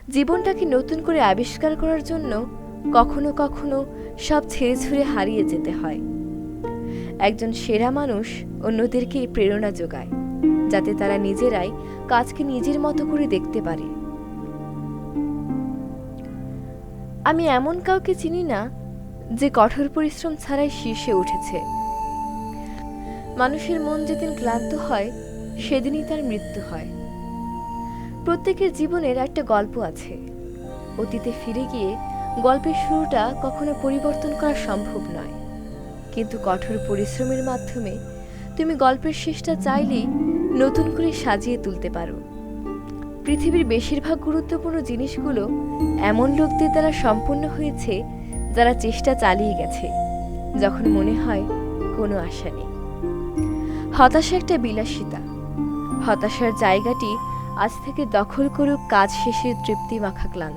জীবনটাকে নতুন করে আবিষ্কার করার জন্য কখনো কখনো সব ছেড়ে ছুঁড়ে হারিয়ে যেতে হয়। একজন সেরা মানুষ অন্যদেরকে প্রেরণা যোগায়, যাতে তারা নিজেরাই কাজকে নিজের মতো করে দেখতে পারে। আমি এমন কাউকে চিনি না যে কঠোর পরিশ্রম ছাড়াই শীর্ষে উঠেছে। মানুষের মন যেদিন ক্লান্ত হয় সেদিনই তার মৃত্যু হয়। প্রত্যেকের জীবনের একটা গল্প আছে। অতীতে ফিরে গিয়ে গল্পের শুরুটা কখনো পরিবর্তন করা সম্ভব নয়, কিন্তু কঠোর পরিশ্রমের মাধ্যমে তুমি গল্পের শেষটা চাইলেই নতুন করে সাজিয়ে তুলতে পারো। পৃথিবীর বেশিরভাগ গুরুত্বপূর্ণ জিনিসগুলো এমন লোকদের দ্বারা সম্পন্ন হয়েছে যারা চেষ্টা চালিয়ে গেছে যখন মনে হয় কোনো আশা নেই। হতাশা একটা বিলাসিতা। হতাশার জায়গাটি আজ থেকে দখল করুক কাজ শেষের তৃপ্তি মাখা ক্লান্তি।